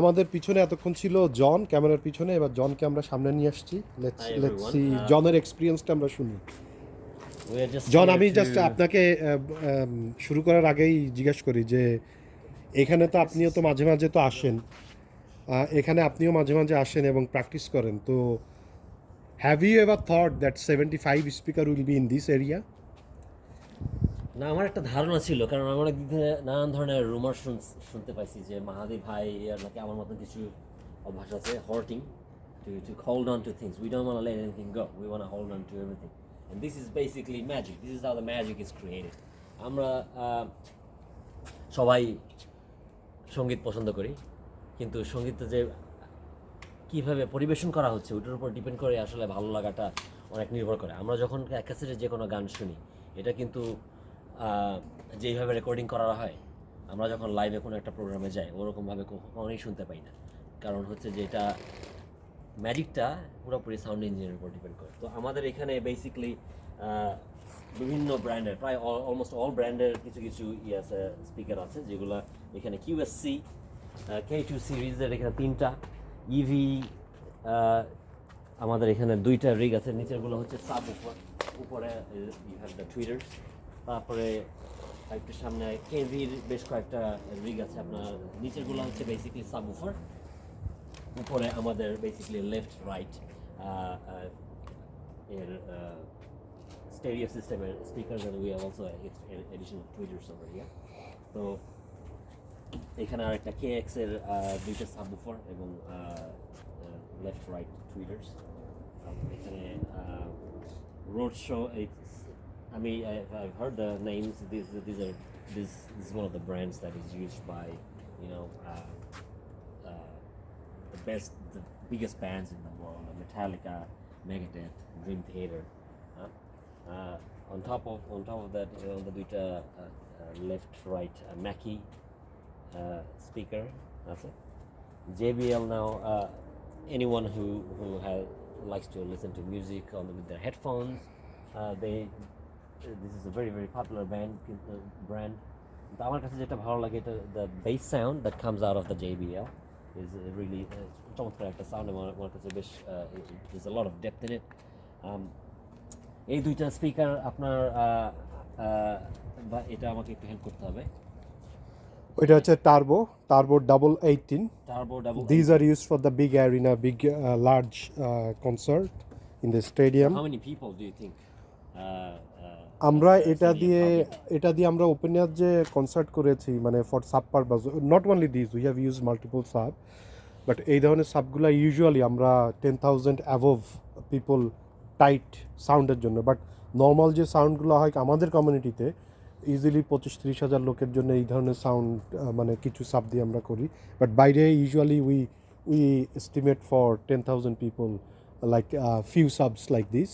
আমাদের পিছনে এতক্ষণ ছিল জন ক্যামেরার পিছনে, এবার জনকে আমরা সামনে নিয়ে আসছি। লেটস সি জনের এক্সপিরিয়েন্সটা আমরা শুনি। জন, আমি জাস্ট আপনাকে শুরু করার আগেই জিজ্ঞেস করি যে এখানে তো আপনিও তো মাঝে মাঝে তো আসেন, এখানে আপনিও মাঝে মাঝে আসেন এবং প্র্যাকটিস করেন, তো have you ever thought that 75 speaker will be in this area? না, আমার একটা ধারণা ছিল, কারণ আমার একদিক থেকে নানান ধরনের রুমার শুনতে পাইছি যে মাহাদি ভাই নাকি আমার মতন কিছু অভ্যাস আছে, হর্টিং, to hold on to things. We don't want to let anything go. We want to hold on to everything. And this is basically magic. This is how the magic is created. আমরা সবাই সঙ্গীত পছন্দ করি, কিন্তু সঙ্গীতটা যে কীভাবে পরিবেশন করা হচ্ছে ওটার উপর ডিপেন্ড করে আসলে ভালো লাগাটা অনেক নির্ভর করে। আমরা যখন ক্যাসেটে যে কোনো গান শুনি, এটা কিন্তু যেইভাবে রেকর্ডিং করা হয়, আমরা যখন লাইভে কোনো একটা প্রোগ্রামে যাই ওরকমভাবে কখনোই শুনতে পাই না। কারণ হচ্ছে যে এটা ম্যাজিকটা পুরোপুরি সাউন্ড ইঞ্জিনিয়ারের উপর ডিপেন্ড করে। তো আমাদের এখানে বেসিক্যালি বিভিন্ন ব্র্যান্ডের, প্রায় অলমোস্ট অল ব্র্যান্ডের কিছু কিছু আছে, স্পিকার আছে, যেগুলো এখানে QSC K2 সিরিজের এখানে 3টা, ইভি আমাদের এখানে 2টা রিগ আছে, নিচেরগুলো হচ্ছে সাব উপরে ইউ হ্যাভ দ্য টুইটার্স, তারপরে একটু সামনে কেভির বেশ কয়েকটা রিগ আছে আপনার, নিচেরগুলো হচ্ছে বেসিক্যালি সাব উপরে আমাদের বেসিক্যালি লেফট রাইট এর স্টেরিও সিস্টেমের speakers, and we have also additional tweeters over here. তো এখানে আর একটা KX এর 2টা সাবউফার এবং লেফট রাইট টুইটার্স। এখানে RoadShow, I've heard the names. This is one of the brands that is used by, you know, the biggest bands in the world: Metallica, Megadeth, Dream Theater. On top of that, the duita left right Mackie speaker. That's it. JBL now. Anyone who likes to listen to music with their headphones, this is a very very popular brand. তো আমার কাছে যেটা ভালো লাগে, এটা the bass sound that comes out of the JBL is really চমৎকার একটা sound, এবং আমার কাছে বেশ there's a lot of depth in it. এই 2টা স্পিকার আপনার বা এটা আমাকে একটু হেল্প করতে হবে। ওইটা হচ্ছে turbo double 18. Turbo double. These are used for the big arena, big large concert in the stadium. So how many people do you think? আমরা এটা দিয়ে আমরা ওপেন এয়ার যে কনসার্ট করেছি, মানে for sub purpose, not only this, we have use multiple sub, but এই ধরনের সাবগুলো usually আমরা 10,000 অ্যাভভ পিপল টাইট সাউন্ডের জন্য, বাট নর্মাল যে সাউন্ডগুলো হয় আমাদের কমিউনিটিতে ইজিলি 25-30 হাজার লোকের জন্য এই ধরনের সাউন্ড মানে কিছু সাব দিয়ে আমরা করি, বাট বাইরে usually we estimate for 10,000 people like few subs like this.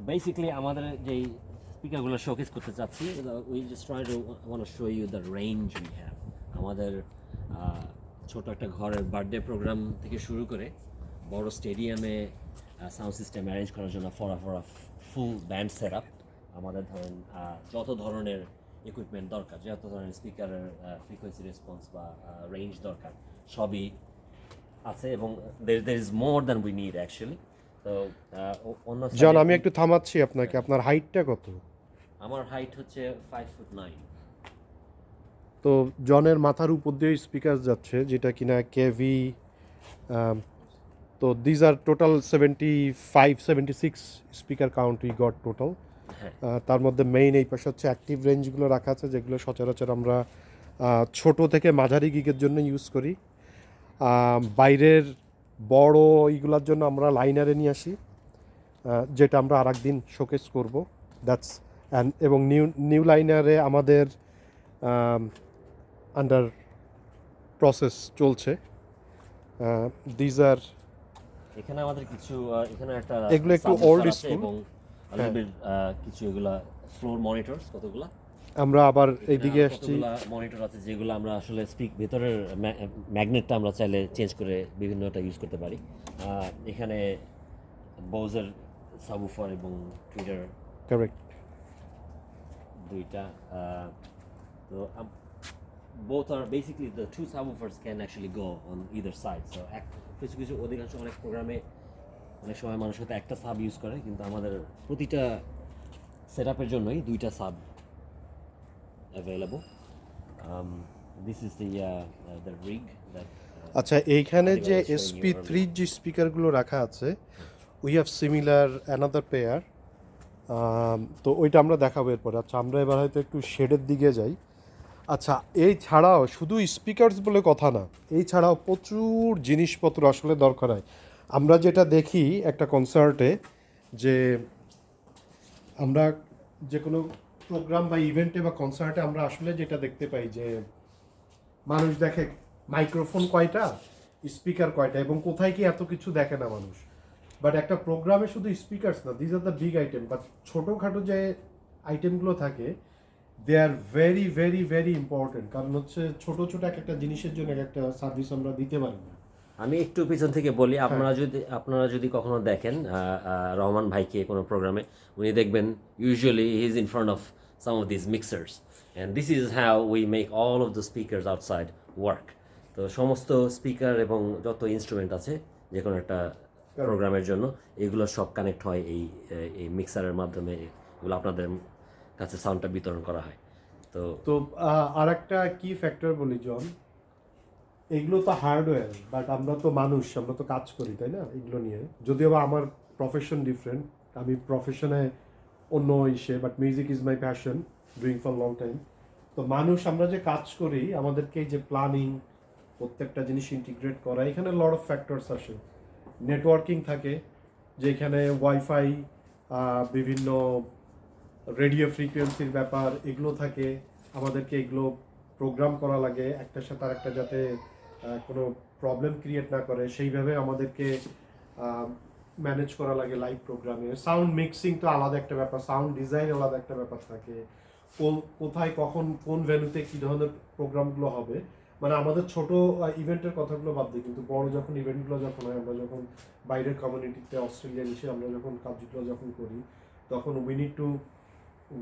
Basically আমাদের যে স্পিকারগুলো শোকেস করতে চাচ্ছি, we just try to want to show you the range we have. আমাদের ছোট একটা ঘরের বার্থডে প্রোগ্রাম থেকে শুরু করে বড় স্টেডিয়ামে সাউন্ড সিস্টেম অ্যারেঞ্জ করার জন্য for full band set up, আমাদের ধরেন যত ধরনের ইকুইপমেন্ট দরকার, যত ধরনের স্পিকারের ফ্রিকোয়েন্সি রেসপন্স বা রেঞ্জ দরকার, সবই আছে, এবং there is more than we need actually. তো জন, আমি একটু থামাচ্ছি আপনাকে, আপনার হাইটটা কত? আমার হাইট হচ্ছে 5'9". তো জনের মাথার উপর দিয়ে স্পিকার যাচ্ছে, যেটা কিনা কেভি, তো these are total 76 speaker count we got total. তার মধ্যে মেইন এই পাশে হচ্ছে অ্যাক্টিভ রেঞ্জগুলো রাখা আছে, যেগুলো সচরাচর আমরা ছোট থেকে মাঝারি গিগের জন্য ইউজ করি। বাইরের বড় এইগুলোর জন্য আমরা লাইনারে নিয়ে আসি, যেটা আমরা আর একদিন শোকেস করবো। দ্যাটস এবং নিউ লাইনারে আমাদের আন্ডার প্রসেস চলছে। দিজ আর এখানে আমাদের কিছু এখানে একটা এগুলো একটু ওল্ড স্কুল, এবং কিছু এগুলা ফ্লোর মনিটরস কতগুলা, আমরা আবার এইদিকে আসছি, মনিটর আছে যেগুলো আমরা আসলে ভেতরের ম্যাগনেটটা আমরা চাইলে চেঞ্জ করে বিভিন্নটা ইউজ করতে পারি। এখানে বোজের সাবউফার এবং টুইটার কারেক্ট 2টা। তো both are basically the two subwoofers can actually go on either side. So কিছু কিছু অধিকাংশ অনেক প্রোগ্রামে অনেক সময় মানুষ হয়তো একটা সাব ইউজ করে, কিন্তু আমাদের প্রতিটা সেটআপের জন্যই দুইটা sub available. This is the rig that. আচ্ছা, এইখানে যে SP3 যে স্পিকারগুলো রাখা আছে, we have similar another pair, তো ওইটা আমরা দেখাবো এরপরে। আচ্ছা, আমরা এবার হয়তো একটু শেডের দিকে যাই। আচ্ছা, এই ছাড়াও শুধু স্পিকারস বলে কথা না, এই ছাড়াও প্রচুর জিনিসপত্র আসলে দরকার হয়। আমরা যেটা দেখি একটা কনসার্টে, যে আমরা যে কোনো প্রোগ্রাম বা ইভেন্টে বা কনসার্টে আমরা আসলে যেটা দেখতে পাই যে মানুষ দেখে মাইক্রোফোন কয়টা, স্পিকার কয়টা, এবং কোথায় কি এত কিছু দেখে না মানুষ। বাট একটা প্রোগ্রামে শুধু স্পিকারস না, these are the big item, but ছোটোখাটো যে আইটেমগুলো থাকে, they are very very very important. কারণ হচ্ছে ছোটো ছোটো এক একটা জিনিসের জন্য এক একটা সার্ভিস আমরা দিতে পারি না। আমি একটু পিছন থেকে বলি, আপনারা যদি কখনো দেখেন রহমান ভাইকে কোনো প্রোগ্রামে, উনি দেখবেন usually he is in front of some of this mixers, and this is how we make all of the speakers outside work. তো সমস্ত স্পিকার এবং যত ইনস্ট্রুমেন্ট আছে যে কোনো একটা প্রোগ্রামের জন্য, এগুলো সব কানেক্ট হয় এই মিক্সারের মাধ্যমে, এগুলো আপনাদের কাছে সাউন্ডটা বিতরণ করা হয়। তো আর একটা কি ফ্যাক্টর বলি জন, এগুলো তো হার্ডওয়্যার, বাট আমরা তো মানুষ, আমরা তো কাজ করি, তাই না? এগুলো নিয়ে যদিও বা আমার প্রফেশন ডিফারেন্ট, আমি প্রফেশনে অন্য ইসে, but music is my passion, doing for long time. তো মানুষ আমরা যে কাজ করি, আমাদেরকে যে প্ল্যানিং, প্রত্যেকটা জিনিস ইন্টিগ্রেট করা, এখানে লট অফ ফ্যাক্টরস আসে। নেটওয়ার্কিং থাকে, যেখানে ওয়াইফাই, বিভিন্ন রেডিও ফ্রিকোয়েন্সির ব্যাপার, এগুলো থাকে। আমাদেরকে এগুলো প্রোগ্রাম করা লাগে একটার সাথে আরেকটা, যাতে কোনো প্রবলেম ক্রিয়েট না করে, সেইভাবে আমাদেরকে ম্যানেজ করা লাগে লাইভ প্রোগ্রামে। সাউন্ড মিক্সিং তো আলাদা একটা ব্যাপার, সাউন্ড ডিজাইন আলাদা একটা ব্যাপার থাকে, কোথায় কখন কোন ভেন্যুতে কী ধরনের প্রোগ্রামগুলো হবে। মানে আমাদের ছোট ইভেন্টের কথাগুলো বাদ দিই, কিন্তু বড় যখন ইভেন্টগুলো যখন হয়, আমরা যখন বাইরের কমিউনিটিতে অস্ট্রেলিয়া এসে আমরা যখন কাজগুলো যখন করি, তখন we need to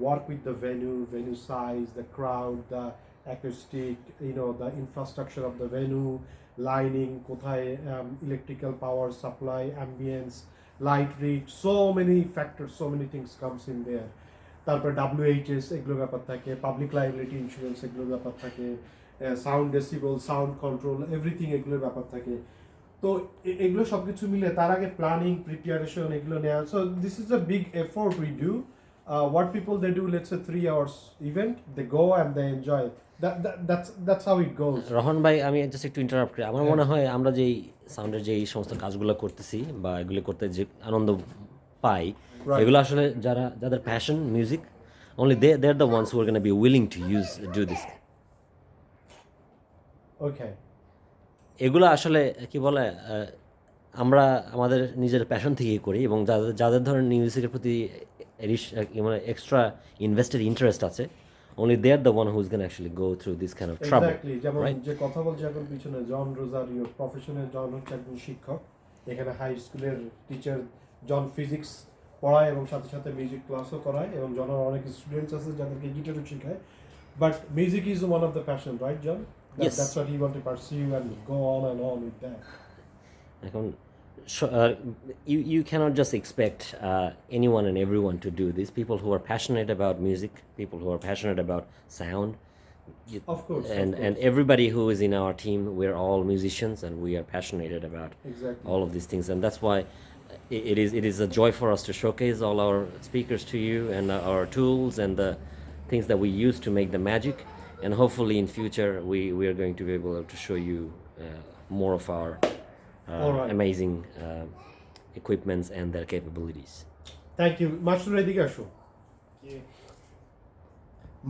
work with the venue size, the crowd, the acoustic, the infrastructure of the venue, lining, kothay, electrical power supply, ambience, light reach, so many factors, so many things comes in there. তারপর WHS এগুলো ব্যাপার থাকে, public liability insurance এগুলো ব্যাপার থাকে, sound decibel, sound control, everything এগুলোর ব্যাপার থাকে। তো এগুলো সব কিছু মিলে তার আগে প্ল্যানিং, প্রিপারেশন, এগুলো নেওয়া। So this is a big effort we do. What people they do, let's say 3 hours event, they go and they enjoy. That's how it goes. রহন ভাই, আমি জাস্ট একটু ইন্টারাপ্ট করি। আমার মনে হয় আমরা যেই সাউন্ডের যে এই সমস্ত কাজগুলো করতেছি বা এগুলো করতে যে আনন্দ পাই, এগুলো আসলে যাদের passion music, only they're the ones who are going to be willing to do this. Okay. এগুলো আসলে কি বলে, আমরা আমাদের নিজের প্যাশন থেকেই করি, এবং যাদের ধরেন মিউজিকের প্রতি মানে এক্সট্রা ইনভেস্টেড ইন্টারেস্ট আছে, only they're the one who's going to actually go through this kind of trouble. Exactly. যেমন যে কথা বলছি এখন পিছনে, জন রোজারিও প্রফেশনাল, জন হচ্ছে একজন শিক্ষক, এখানে হাই স্কুলের টিচার। জন ফিজিক্স পড়ায় এবং সাথে সাথে মিউজিক ক্লাসও করায়, এবং জনের অনেক স্টুডেন্টস আছে যাদেরকে গিটারও শেখায়। But music is one of the passion, right John? Yes. That's what he want to pursue and go on and on with that. এখন you cannot just expect anyone and everyone to do this. People who are passionate about music, people who are passionate about sound, Of course. and everybody who is in our team, we're all musicians and we are passionate about Exactly. all of these things, and that's why it is a joy for us to showcase all our speakers to you, and our tools and the things that we use to make the magic. And hopefully in future we are going to be able to show you more of our amazing equipments and their capabilities. Thank you. Master এদিকে আসো।